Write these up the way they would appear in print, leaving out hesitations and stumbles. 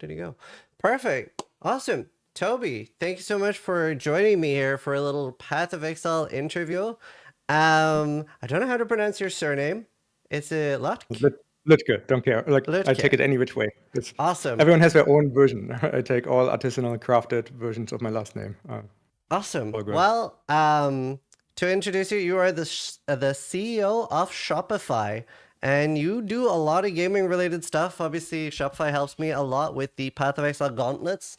There you go. Perfect. Awesome. Tobi, thank you so much for joining me here for a little Path of Exile interview. I don't know how to pronounce your surname. Is it Lutke? Lutke, don't care. Like, I take Lutke. it any which way. Awesome. Everyone has their own version. I take all artisanal crafted versions of my last name. Awesome. All good. Well, to introduce you, you are the CEO of Shopify, and you do a lot of gaming related stuff. Obviously, Shopify helps me a lot with the Path of Exile gauntlets,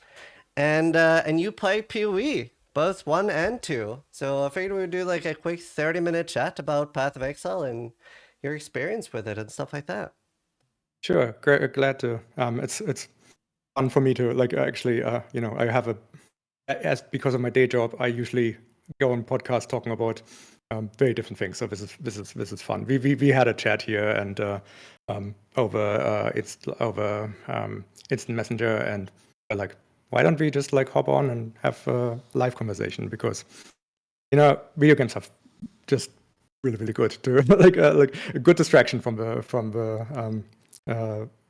and you play PoE, both 1 and 2. So I figured we would do like a quick 30-minute chat about Path of Exile and your experience with it and stuff like that. Sure, glad to. It's fun for me to like actually. I have because of my day job, I usually go on podcasts talking about very different things. So this is fun. We had a chat here and over instant messenger, and we're like, why don't we just like hop on and have a live conversation? Because video games are just really good to like a good distraction from the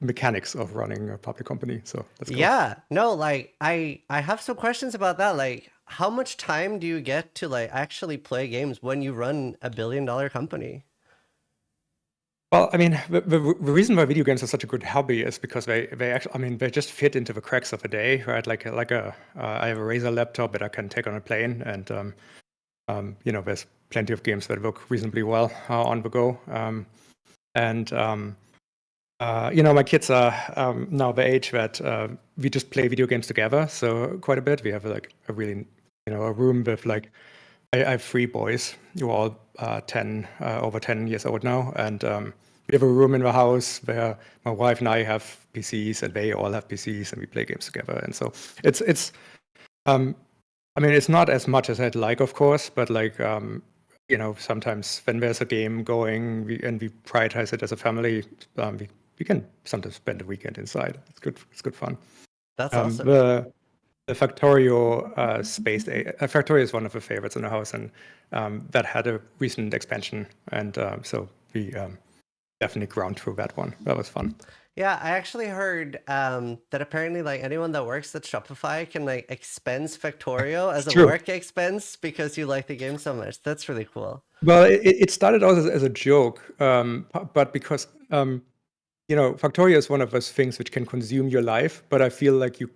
mechanics of running a public company. So let's go. Yeah, no, like I have some questions about that. Like, how much time do you get to like actually play games when you run a billion-dollar company? Well, I mean, the reason why video games are such a good hobby is because they actually, I mean, they just fit into the cracks of a day, right? I have a Razer laptop that I can take on a plane, and there's plenty of games that work reasonably well on the go. My kids are now the age that we just play video games together, so quite a bit. We have like a really, a room with like, I have 3 boys who are all over 10 years old now, and we have a room in the house where my wife and I have PCs, and they all have PCs, and we play games together. And so it's I mean, it's not as much as I'd like, of course, but like sometimes when there's a game going and we prioritize it as a family, we can sometimes spend a weekend inside. It's good fun. That's awesome. The Factorio space, Factorio is one of the favorites in the house, and that had a recent expansion, and so we definitely ground through that one. That was fun. Yeah, I actually heard that apparently like anyone that works at Shopify can like expense Factorio as a work expense because you like the game so much. That's really cool. Well, it started out as a joke, but because Factorio is one of those things which can consume your life, but I feel like you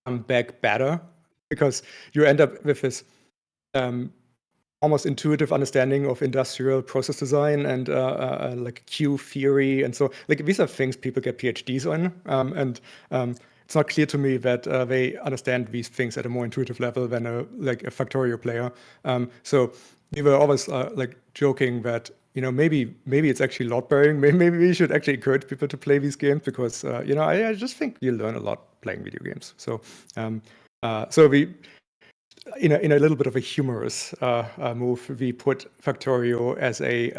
come back better because you end up with this almost intuitive understanding of industrial process design and like queue theory, and so like these are things people get PhDs on, and it's not clear to me that they understand these things at a more intuitive level than a Factorio player. So we were always like joking that maybe it's actually load bearing. Maybe we should actually encourage people to play these games because I just think you learn a lot playing video games. So we. In a little bit of a humorous move, we put Factorio as a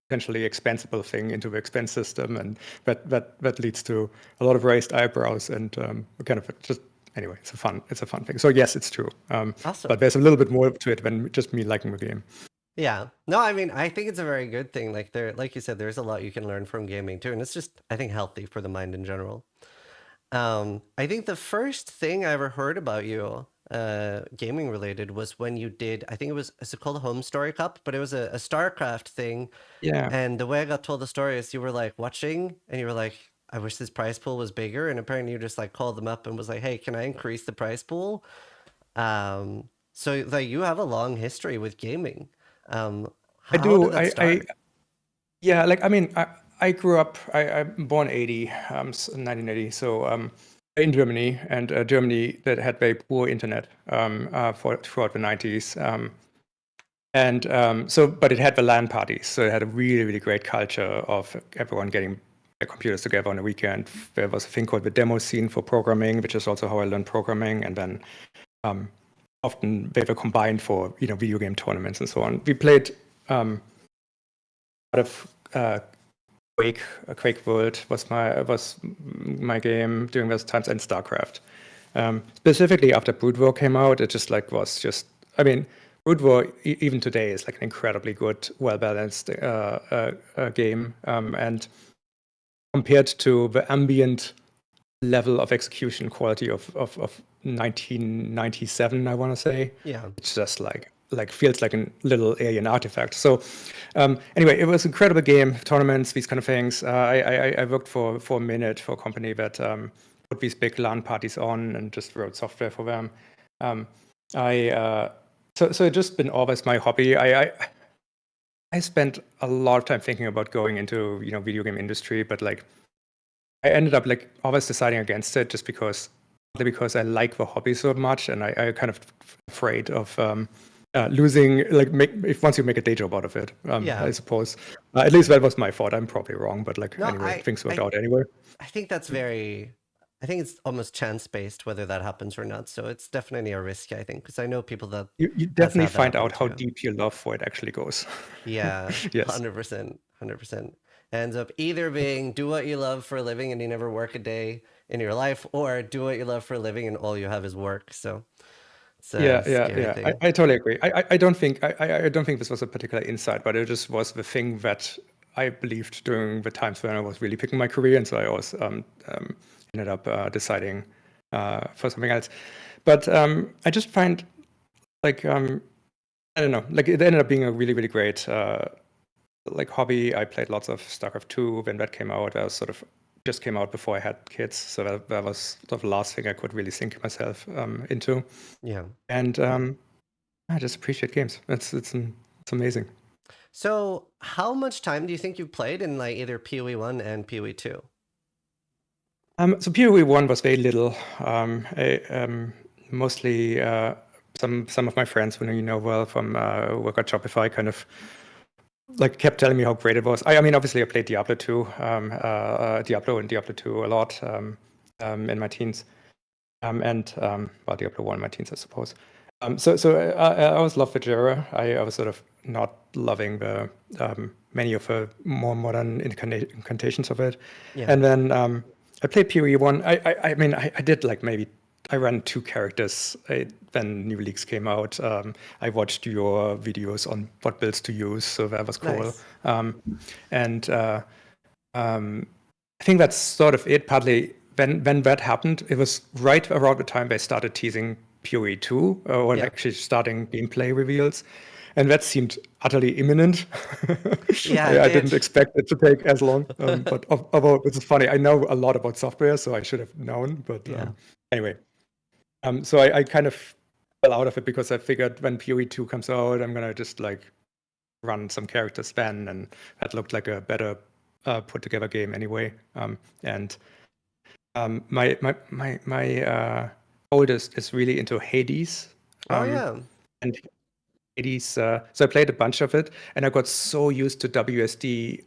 potentially expensible thing into the expense system, and that leads to a lot of raised eyebrows and kind of just anyway. It's a fun thing. So yes, it's true. Awesome. But there's a little bit more to it than just me liking the game. Yeah. No, I mean, I think it's a very good thing. Like like you said, there's a lot you can learn from gaming too, and it's just I think healthy for the mind in general. I think the first thing I ever heard about you, gaming related, was when you did, I think is it called a Home Story Cup? But it was a StarCraft thing. Yeah. And the way I got told the story is you were like watching and you were like, I wish this prize pool was bigger. And apparently you just like called them up and was like, hey, can I increase the prize pool? So like you have a long history with gaming. How did that start? Yeah, like I mean, I grew up. I'm born 1980, so in Germany, and Germany that had very poor internet throughout the 90s, but it had the LAN parties, so it had a really great culture of everyone getting their computers together on a weekend. There was a thing called the demo scene for programming, which is also how I learned programming, and then often they were combined for video game tournaments and so on. We played a lot of Quake World was my game during those times, and StarCraft. Specifically after Brood War came out, it just like was just. I mean, Brood War even today is like an incredibly good, well balanced game, and compared to the ambient level of execution quality of 1997, I want to say. Yeah. It's just like feels like a little alien artifact. So anyway, it was an incredible game, tournaments, these kind of things. I worked for a minute for a company that put these big LAN parties on and just wrote software for them. So it's just been always my hobby. I spent a lot of time thinking about going into video game industry, but like I ended up like always deciding against it just because I like the hobby so much, and I kind of afraid of losing if once you make a day job out of it. Yeah. I suppose at least that was my thought. I'm probably wrong, but like No, anyway, things worked out anyway. I think that's I think it's almost chance based whether that happens or not. So it's definitely a risk, I think, because I know people that You has definitely had that find happen out how too. deep your love for it actually goes. Yeah, Yes. 100%, 100%. Ends up either being do what you love for a living and you never work a day in your life, or do what you love for a living and all you have is work. So it's a scary Yeah. thing. I totally agree. I don't think I don't think this was a particular insight, but it just was the thing that I believed during the times when I was really picking my career, and so I always ended up deciding for something else. But I just find like I don't know, like it ended up being a really really great like hobby. I played lots of StarCraft 2 when that came out. That was sort of just came out before I had kids, so that was sort of the last thing I could really sink myself into. Yeah. And I just appreciate games. It's amazing. So how much time do you think you've played in like either PoE 1 and PoE 2? So PoE 1 was very little. Mostly some of my friends who you know well from work at Shopify kind of like kept telling me how great it was. I mean, obviously I played Diablo 2, Diablo and Diablo 2 a lot in my teens, and well, Diablo 1 in my teens, I suppose. So I always loved the genre. I was sort of not loving the many of the more modern incantations of it. Yeah. And then I played PoE 1. I mean, I did like maybe I ran 2 characters when new leagues came out. I watched your videos on what builds to use, so that was cool. Nice. And I think that's sort of it. Partly when that happened, it was right around the time they started teasing PoE 2 or Yeah. actually starting gameplay reveals. And that seemed utterly imminent. Yeah, I it didn't did. expect it to take as long. But although this is funny, I know a lot about software, so I should have known. But Yeah. anyway, so I kind of fell out of it because I figured when PoE 2 comes out, I'm gonna just like run some characters then, and that looked like a better put together game anyway. And my oldest is really into Hades. Oh yeah. And Hades, so I played a bunch of it, and I got so used to WSD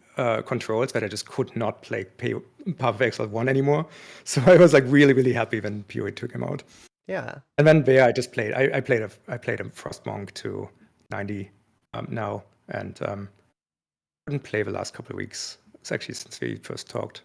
controls that I just could not play Path of Exile 1 anymore. So I was like really, really happy when PoE 2 came out. Yeah. And then there I just played. I played a Frostmonk to 90 now, and couldn't play the last couple of weeks. It's actually since we first talked.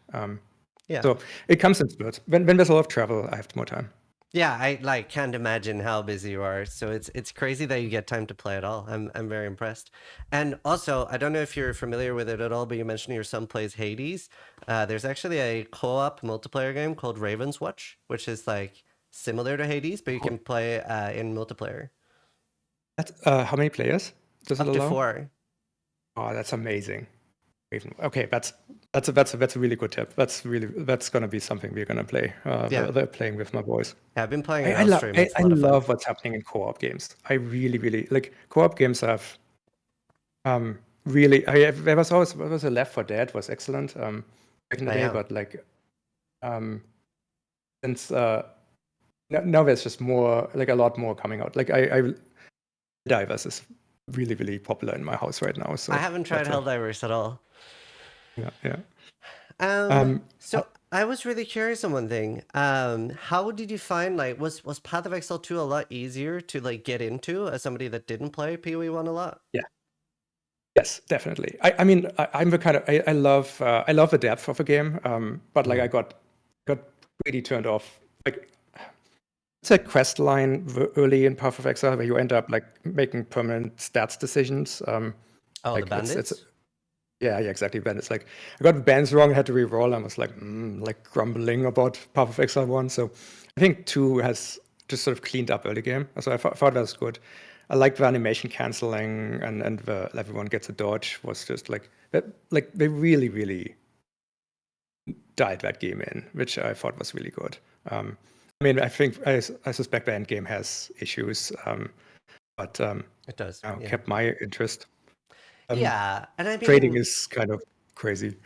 Yeah. So it comes in spurts. When there's a lot of travel, I have more time. Yeah, I like can't imagine how busy you are. So it's crazy that you get time to play at all. I'm very impressed. And also, I don't know if you're familiar with it at all, but you mentioned your son plays Hades. There's actually a co-op multiplayer game called Raven's Watch, which is like similar to Hades, but you can play in multiplayer. That's how many players does it Up to allow? 4. Oh, that's amazing. Okay, that's a really good tip. That's gonna be something we're gonna play. Yeah. They're playing with my boys. Yeah, I've been playing it I on love stream. It's a I lot of fun. love what's happening in co-op games. I really really like co-op games. Have really there was a Left 4 Dead was excellent back in the day, Yeah. but like since now there's just more, like a lot more coming out. Like I Divers is really really popular in my house right now. So I haven't tried Helldivers at all. yeah. So I was really curious on one thing. How did you find like was Path of Exile 2 a lot easier to like get into as somebody that didn't play PoE 1 a lot? Yeah. Yes, definitely. I mean, I'm the kind of I love the depth of a game, but like I got pretty turned off. Like it's a quest line early in Path of Exile where you end up like making permanent stats decisions. Oh, like the bandits? Yeah, exactly. Ben, it's like I got the bands wrong, I had to re-roll. I was like grumbling about Path of Exile 1. So I think 2 has just sort of cleaned up early game. So I thought that was good. I liked the animation canceling and the everyone gets a dodge was just like they really, really dialed that game in, which I thought was really good. I mean, I suspect the end game has issues, but It does, yeah. kept my interest. Yeah, and I Trading mean, is kind of crazy.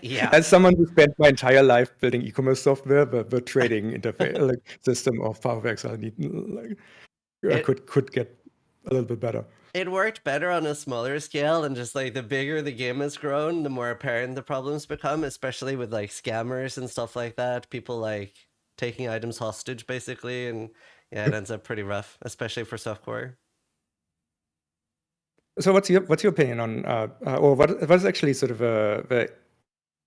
yeah. As someone who spent my entire life building e-commerce software, the trading interface like system of Path of Exile It could get a little bit better. it worked better on a smaller scale, and just like the bigger the game has grown, the more apparent the problems become, especially with like scammers and stuff like that. People like taking items hostage basically, and yeah, it ends up pretty rough, especially for software. So what's your opinion on or what is actually sort of the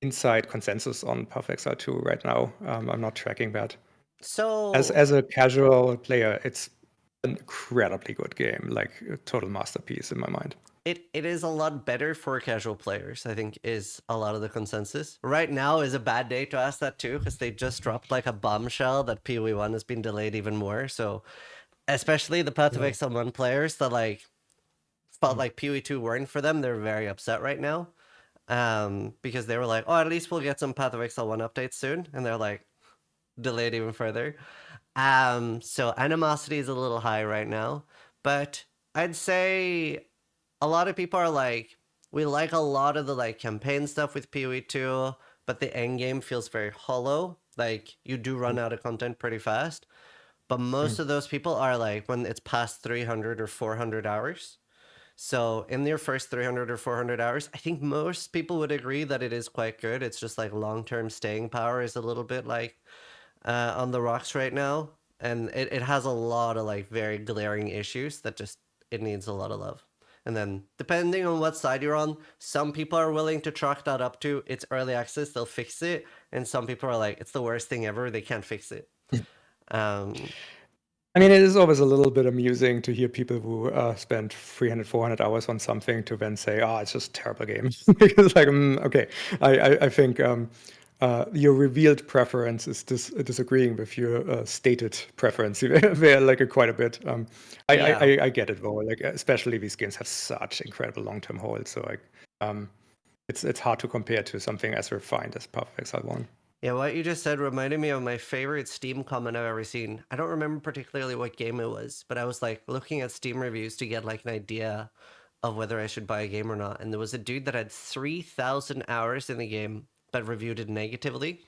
inside consensus on Path of Exile 2 right now? I'm not tracking that. So As a casual player, it's an incredibly good game, like a total masterpiece in my mind. it is a lot better for casual players, I think, is a lot of the consensus. Right now is a bad day to ask that too, because they just dropped like a bombshell that PoE 1 has been delayed even more. So especially the Path of No. Exile 1 players that like felt Mm. like PoE 2 weren't for them, they're very upset right now. Because they were like, oh, at least we'll get some Path of Exile 1 updates soon. And they're like, delayed even further. So animosity is a little high right now. But I'd say a lot of people are like, we like a lot of the like campaign stuff with PoE 2, but the end game feels very hollow. Like you do run out of content pretty fast. But most Mm. of those people are like when it's past 300 or 400 hours. So in their first 300 or 400 hours, I think most people would agree that it is quite good. It's just like long-term staying power is a little bit like on the rocks right now. And it has a lot of like very glaring issues that just, it needs a lot of love. And then depending on what side you're on, some people are willing to chalk that up to it's early access, they'll fix it. And some people are like, it's the worst thing ever, they can't fix it. Um, I mean, it is always a little bit amusing to hear people who spend 300, 400 hours on something to then say, "Oh, it's just a terrible game." Because, like, okay, I think your revealed preference is disagreeing with your stated preference there, like, quite a bit. yeah. I get it though. Like, especially these games have such incredible long-term holds, so like, it's hard to compare to something as refined as Path of Exile 1. Yeah, what you just said reminded me of my favorite Steam comment I've ever seen. I don't remember particularly what game it was, but I was like looking at Steam reviews to get like an idea of whether I should buy a game or not. And there was a dude that had 3,000 hours in the game, but reviewed it negatively.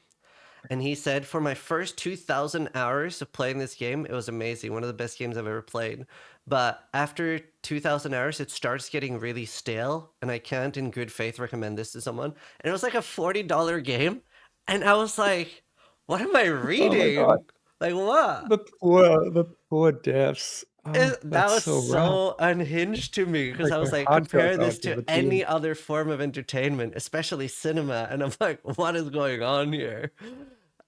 And he said, for my first 2,000 hours of playing this game, it was amazing. One of the best games I've ever played. But after 2,000 hours, it starts getting really stale. And I can't, in good faith, recommend this to someone. And it was like a $40 game. And I was like, what am I Oh my God. reading? Like, what? The poor devs. Oh, That that's was so rough. so unhinged to me because Like I my was like, heart goes compare this out to to the any team. other form of entertainment, especially cinema. And I'm like, what is going on here?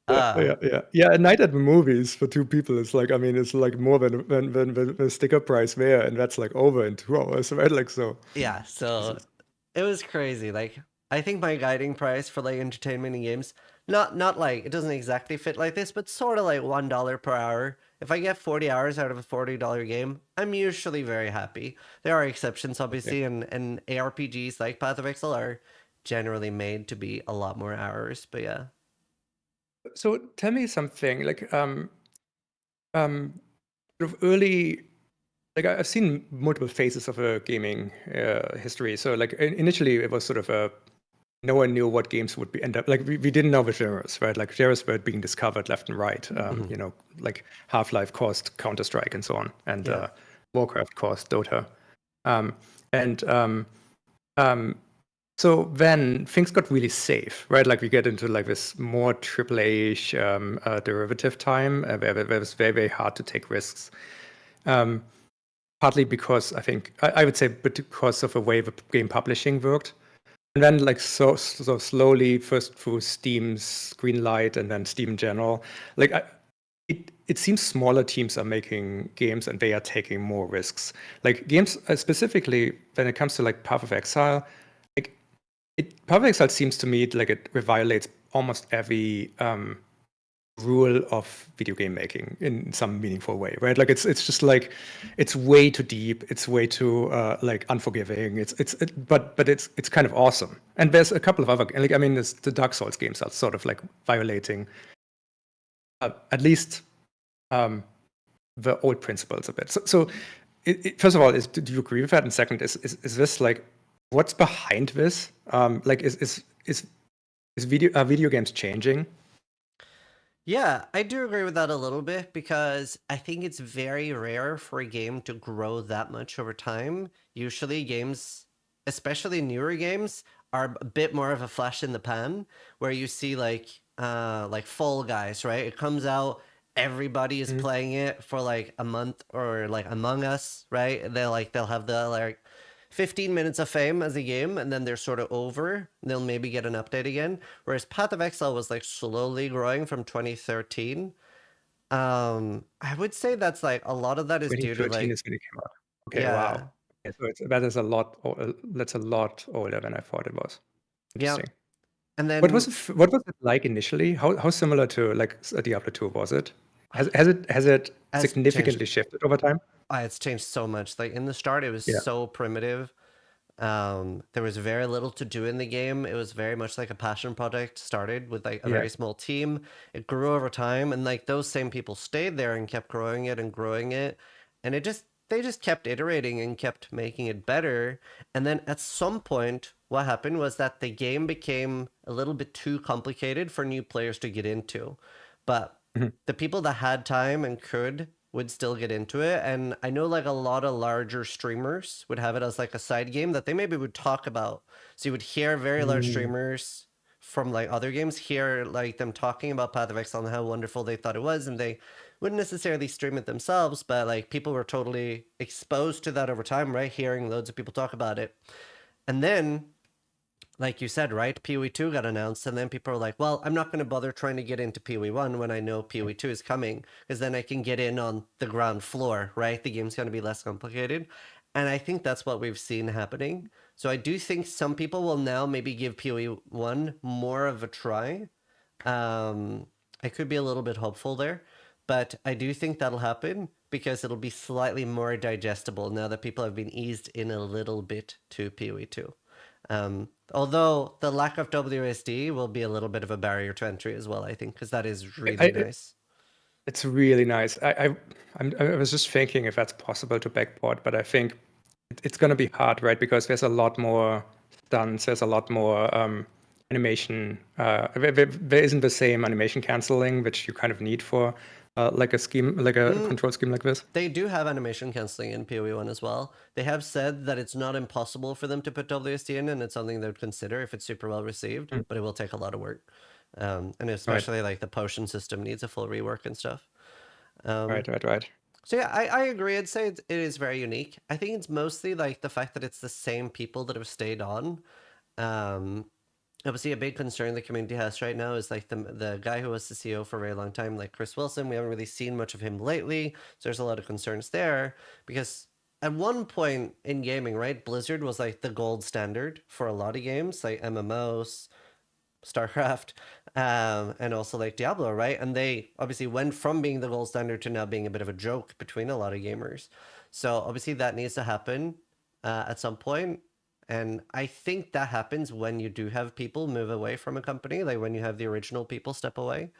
Yeah, Uh, yeah, yeah. Yeah, a night at the movies for two people is like, I mean, it's like more than the sticker price there, and that's like over in 2 hours, right? Like, so, yeah, so Jesus. it was crazy. Like I think my guiding price for like entertainment and games, not like it doesn't exactly fit like this, but sort of like $1 per hour. If I get 40 hours out of a $40 game, I'm usually very happy. There are exceptions, Okay. obviously, and ARPGs like Path of Exile are generally made to be a lot more hours. But yeah. So tell me something, like, um, sort of early, like I've seen multiple phases of a gaming history. So like initially it was sort of a no one knew what games would be end up like we didn't know the genres, right? Like genres were being discovered left and right. Mhm. Like Half-Life caused Counter-Strike and so on, and Yeah. Warcraft caused Dota. Um, and so then things got really safe, right? Like we get into like this more AAA-ish derivative time where it was very, very hard to take risks. Partly because I think I would say, but because of the way the game publishing worked. And then, like so slowly, first through Steam's Greenlight, and then Steam in general, like it seems smaller teams are making games and they are taking more risks. Like games, specifically when it comes to like Path of Exile, like Path of Exile seems to me like it violates almost every rule of video game making in some meaningful way, right? Like it's just like it's way too deep, it's way too like unforgiving. But it's kind of awesome. And there's a couple of other like I mean, the Dark Souls games are sort of like violating at least the old principles a bit. So first of all, do you agree with that? And second, is this like what's behind this? Like is video games changing? Yeah, I do agree with that a little bit because I think it's very rare for a game to grow that much over time. Usually, games, especially newer games, are a bit more of a flash in the pan, where you see like Fall Guys, right? It comes out, everybody is Mhm. playing it for like a month, or like Among Us, right? They'll have the like 15 minutes of fame as a game, and then they're sort of over. They'll maybe get an update again. Whereas Path of Exile was like slowly growing from 2013. I would say that's like a lot of that is due to 2013 like, is when it came out. Okay, yeah, wow. Yeah, so that is a lot. That's a lot older than I thought it was. yeah. Interesting. And What was then what was it like initially? How similar to like Diablo 2 was it? Has it as changed, significantly shifted over time? it's changed so much. Like in the start, it was Yeah. so primitive. There was very little to do in the game. It was very much like a passion project. Started with like a Yeah. very small team. It grew over time, and like those same people stayed there and kept growing it and growing it, and they just kept iterating and kept making it better. And then at some point, what happened was that the game became a little bit too complicated for new players to get into, but Mhm. the people that had time and could would still get into it. And I know like a lot of larger streamers would have it as like a side game that they maybe would talk about. So you would hear very large Mm. streamers from like other games hear like them talking about Path of Exile and how wonderful they thought it was, and they wouldn't necessarily stream it themselves, but like people were totally exposed to that over time, right? Hearing loads of people talk about it. And then like you said, right? PoE 2 got announced, and then people are like, well, I'm not going to bother trying to get into PoE 1 when I know PoE 2 is coming, because then I can get in on the ground floor, right? The game's going to be less complicated. And I think that's what we've seen happening. So I do think some people will now maybe give PoE 1 more of a try. Um, I could be a little bit hopeful there, but I do think that'll happen because it'll be slightly more digestible now that people have been eased in a little bit to PoE 2. Although the lack of WSD will be a little bit of a barrier to entry as well, I think, because that is really nice. It's really nice. I was just thinking if that's possible to backport, but I think it's going to be hard, right? Because there's a lot more stunts, there's a lot more animation. There isn't the same animation canceling, which you kind of need for like a scheme, like a Mm, control scheme like this. they do have animation canceling in PoE 1 as well. They have said that it's not impossible for them to put WSD in, and it's something they would consider if it's super well received, Mm. but it will take a lot of work. And Right, especially like the potion system needs a full rework and stuff. Um, right. So yeah, I agree. I'd say it is very unique. I think it's mostly like the fact that it's the same people that have stayed on. Um, Obviously, a big concern the community has right now is like the guy who was the CEO for a very long time, like Chris Wilson. We haven't really seen much of him lately, so there's a lot of concerns there because at one point in gaming, right, Blizzard was like the gold standard for a lot of games, like MMOs, StarCraft, and also like Diablo, right? And they obviously went from being the gold standard to now being a bit of a joke between a lot of gamers. So obviously that needs to happen at some point. And I think that happens when you do have people move away from a company, like when you have the original people step away.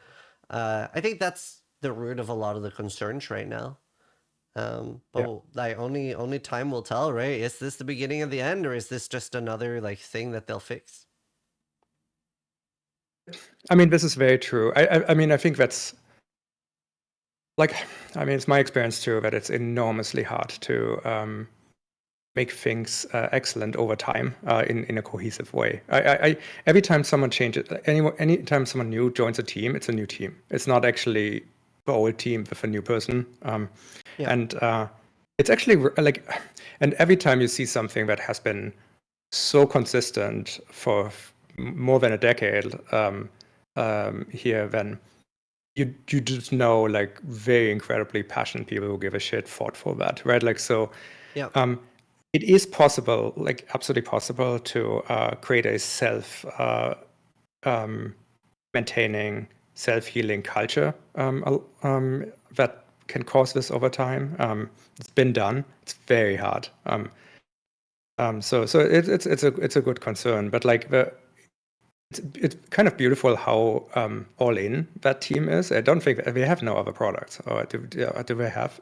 I think that's the root of a lot of the concerns right now. Yeah. But like only time will tell, right? Is this the beginning of the end, or is this just another like thing that they'll fix? I mean, this is very true. I mean, I think that's like, I mean, it's my experience too that it's enormously hard to make things excellent over time in a cohesive way. Every time someone changes, anytime someone new joins a team, it's a new team. It's not actually the old team with a new person. Yeah. And it's actually like, and every time you see something that has been so consistent for more than a decade here, then you just know like very incredibly passionate people who give a shit fought for that, right? Like so. Yeah. Um, it is possible, like absolutely possible, to create a maintaining, self-healing culture that can cause this over time. It's been done. It's very hard. So it's a good concern, but like it's kind of beautiful how all in that team is. I don't think they have no other products, or do they have?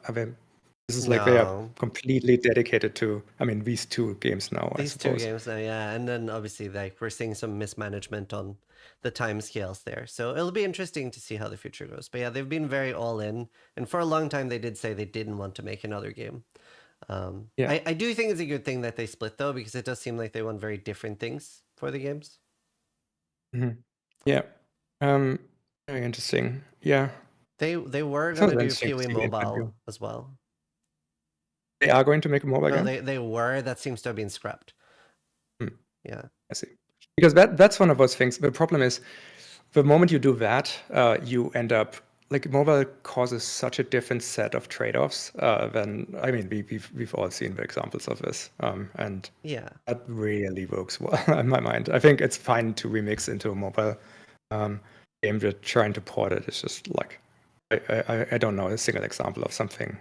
This is like they are No, completely dedicated to. I mean, these two games now, I these two suppose. games now, yeah, and then obviously like we're seeing some mismanagement on the time scales there, so it'll be interesting to see how the future goes. But yeah, they've been very all in, and for a long time they did say they didn't want to make another game. Yeah. I do think it's a good thing that they split though, because it does seem like they want very different things for the games. Mhm. Yeah. Very interesting. Yeah. They were Sounds gonna do interesting to PoE see it can Mobile do. as well. They are going to make a mobile No, game? they were. That seems to have been scrapped. Hmm, Yeah. I see. Because that's one of those things. The problem is the moment you do that, you end up like mobile causes such a different set of trade-offs than I mean we've all seen the examples of this, and Yeah. that really works well in my mind. I think it's fine to remix into a mobile um, game. But trying to port it is just like I don't know a single example of something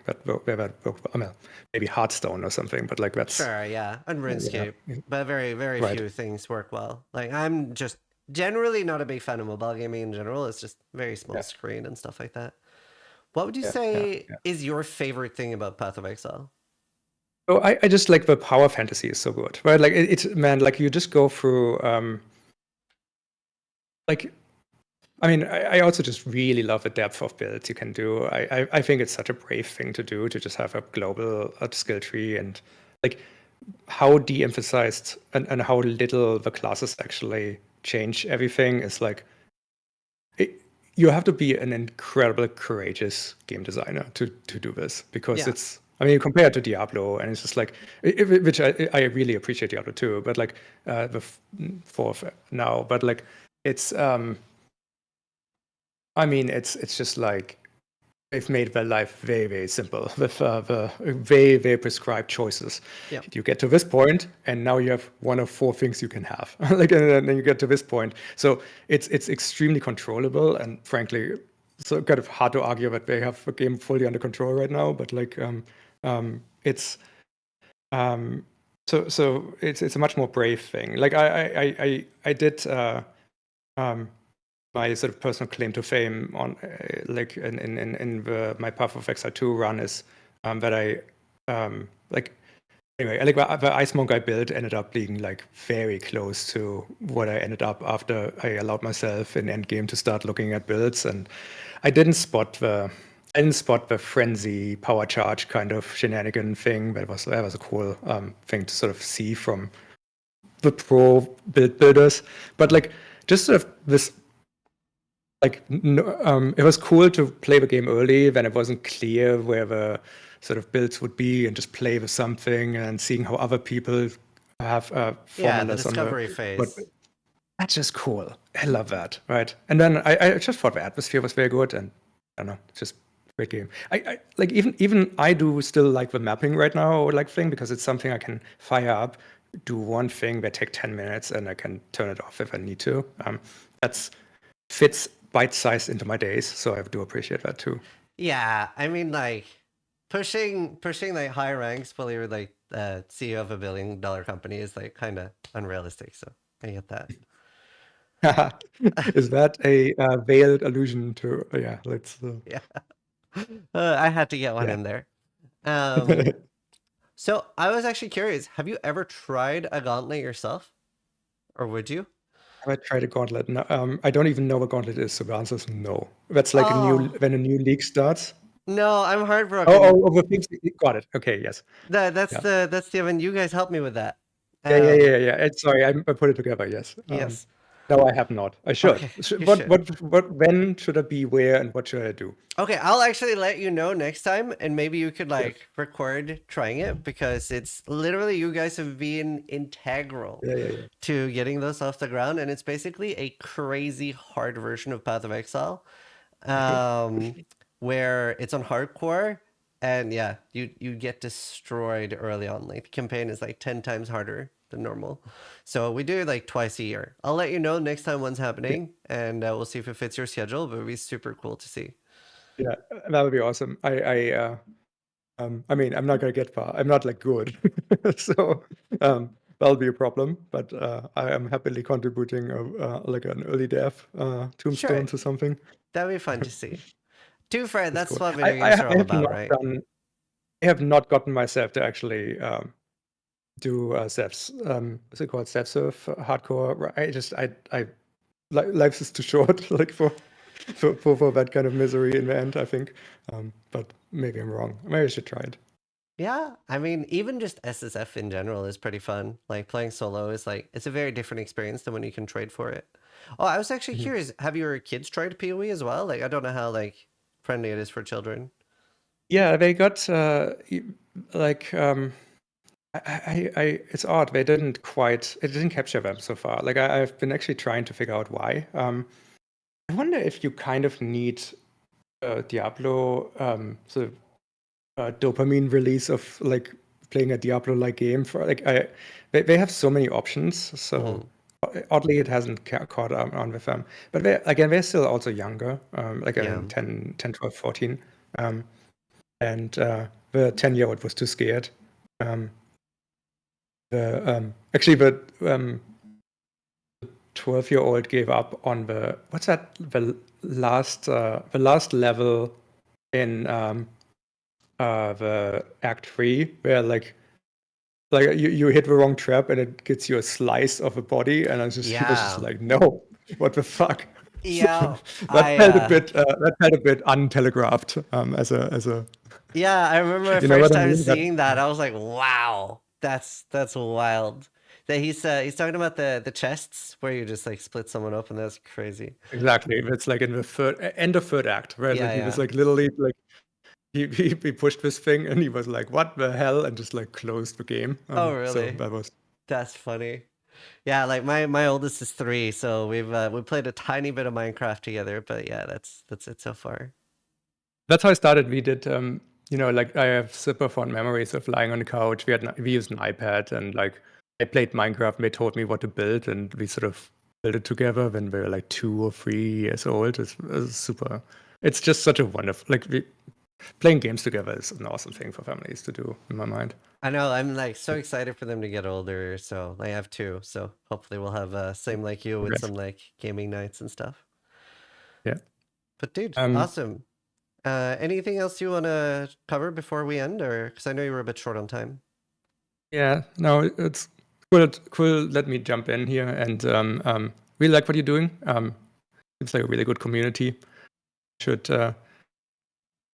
where that I mean, maybe Hearthstone or something, but like that's Sure, yeah. And yeah, RuneScape. But very, very right. few things work well. Like I'm just generally not a big fan of mobile gaming in general. It's just very small Yeah, screen and stuff like that. What would you yeah, yeah, say yeah. is your favorite thing about Path of Exile? So I just like the power fantasy is so good, right? Like it's man, like you just go through like I mean, I also just really love the depth of builds you can do. I think it's such a brave thing to do to just have a global skill tree and like how de-emphasized and how little the classes actually change everything is like you have to be an incredibly courageous game designer to do this because Yeah. it's I mean compared to Diablo and it's just like which I really appreciate Diablo too, but like the fourth now, but like it's I mean it's just like they've made their life very, very simple with the very, very prescribed choices. Yeah. You get to this point, and now you have one of four things you can have. Like, and then you get to this point. So it's extremely controllable, and frankly, so kind of hard to argue that they have the game fully under control right now. But like, it's so it's a much more brave thing. Like I did. Um, my sort of personal claim to fame on like in my Path of Exile 2 run is that I like anyway, like the ice monk I built ended up being like very close to what I ended up after I allowed myself in endgame to start looking at builds, and I didn't spot the frenzy power charge kind of shenanigan thing. That was a cool thing to sort of see from the pro builders, but like just sort of this like it was cool to play the game early when it wasn't clear where the sort of builds would be and just play with something and seeing how other people have Yeah, the formulas on the discovery but phase. that's just cool. I love that, right? And then I just thought the atmosphere was very good, and I don't know, just great game. I like even I do still like the mapping right now or like thing because it's something I can fire up, do one thing that take 10 minutes, and I can turn it off if I need to. That's fits bite-sized into my days, so I do appreciate that too. Yeah, I mean like pushing like high ranks while you're like CEO of $1 billion company is like kind of unrealistic. So I get that. Is that a veiled allusion to? Yeah, let's. Yeah. I had to get one Yeah. in there. Have So I was actually curious. Have you ever tried a gauntlet yourself, or would you? I tried a gauntlet? No, I don't even know what gauntlet is, so the answer is no. That's like Oh when a new league starts. no, I'm Oh, heartbroken. the things. Got it. Okay, yes. That's Yeah. the event. You guys helped me with that. Yeah. Sorry, I put it together. Yes. Yes. No, I have not. I should. Okay, you What, should. when should I be where and what should I do? Okay, I'll actually let you know next time, and maybe you could Yes. like record trying it because it's literally you guys have been integral Yeah. to getting those off the ground, and it's basically a crazy hard version of Path of Exile, um, where it's on hardcore. And yeah, you get destroyed early on. Like the campaign is like 10 times harder than normal. So we do it like twice a year. I'll let you know next time one's Yeah, happening, and we'll see if it fits your schedule. But it'd be super cool to see. yeah, that would be awesome. I mean, I'm not gonna get far. I'm not like good, so that'll be a problem. But I am happily contributing like an early dev Sure, tombstone to something. that'd be fun to see. Two friend, That's that's cool. what I, video I games are I all have about, not right? done. I have not gotten myself to actually do Zev's. What's it called? Zev hardcore. Life is too short, like for that kind of misery in the end, I think. But maybe I'm wrong. Maybe I should try it. Yeah, I mean, even just SSF in general is pretty fun. Like playing solo is like it's a very different experience than when you can trade for it. Oh, I was actually Mhm. curious. Have your kids tried PoE as well? Like I don't know how like friendly it is for children. Yeah, they got like it's odd. They didn't quite. It didn't capture them so far. Like I've been actually trying to figure out why. I wonder if you kind of need Diablo sort of dopamine release of like playing a Diablo-like game for like they have so many options. So Hmm. oddly, it hasn't caught on with them. But they're still also younger. Like I Yeah. mean, 10, 12, 14. And the 10-year-old was too scared. Um, actually, the 12-year-old gave up on the last level in the Act 3, where you hit the wrong trap and it gets you a slice of a body, and he was just Yeah. like, no, what the fuck. Yeah. That I felt a bit untelegraphed as a yeah, I remember my you know first what I time mean? That seeing that. I was like, wow. That's wild. That he's talking about the chests where you just like split someone open. That's crazy. exactly. It's like in the end of third act, where like Yeah, he was yeah. like literally like he pushed this thing and he was like, what the hell? And just like closed the game. Oh, So really? that was That's funny. Yeah, like my oldest is 3, so we played a tiny bit of Minecraft together, but yeah, that's it so far. that's how I started. We did like I have super fond memories of lying on the couch. We used an iPad and like I played Minecraft and they told me what to build and we sort of built it together when we were like 2 or 3 years old. It's super. It's just such a wonderful playing games together is an awesome thing for families to do in my mind. I know, I'm like so excited for them to get older, so I have 2, so hopefully we'll have same like you with Congrats. some like gaming nights and stuff. Yeah. But dude, Um, awesome. Anything else you want to cover before we end, or because I know you were a bit short on time? yeah, no, it's cool. Let me jump in here and really like what you're doing. It's like a really good community. Should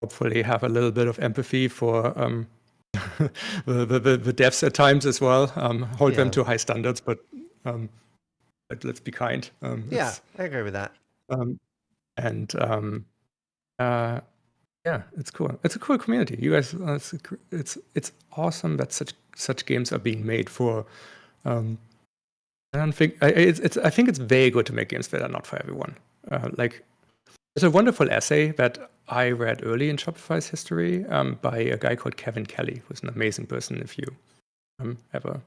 hopefully have a little bit of empathy for the devs at times as well. Hold them Yeah, to high standards, um, but let's be kind. yeah, I agree with that. Um, and uh, yeah, it's cool. It's a cool community. You guys, it's awesome that such games are being made for. I don't think I think it's very good to make games that are not for everyone. Like there's a wonderful essay that I read early in Shopify's history by a guy called Kevin Kelly, who's an amazing person if you ever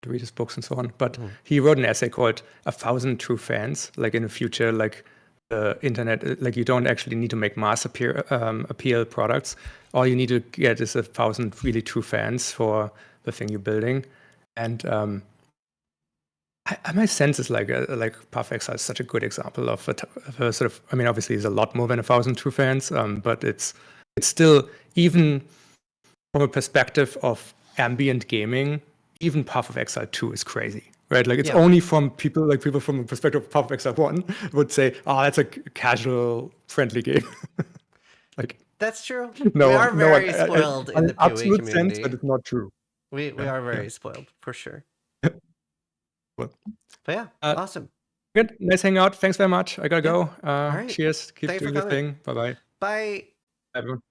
to read his books and so on. But Mhm. he wrote an essay called "A Thousand True Fans." Like in the future, like the internet, like you don't actually need to make mass appeal products. All you need to get is 1,000 really true fans for the thing you're building. And my sense is like Path of Exile is such a good example of a sort of. I mean, obviously, there's a lot more than 1,000 true fans, but it's still, even from a perspective of ambient gaming, even Path of Exile 2 is crazy, right? Like it's Yeah, only from people from the perspective of Path of Exile 1 would say, oh, that's a casual, friendly game. Like that's true. no We one, are very spoiled in in an the PoE absolute sense, but community. it's not true. We Yeah, are yeah. very spoiled for sure. Well, But yeah, uh, awesome. good, nice hangout. Thanks very much. I gotta Yeah. go. All right. Cheers. Keep Thanks for doing your coming. thing. Bye bye, Bye. everyone.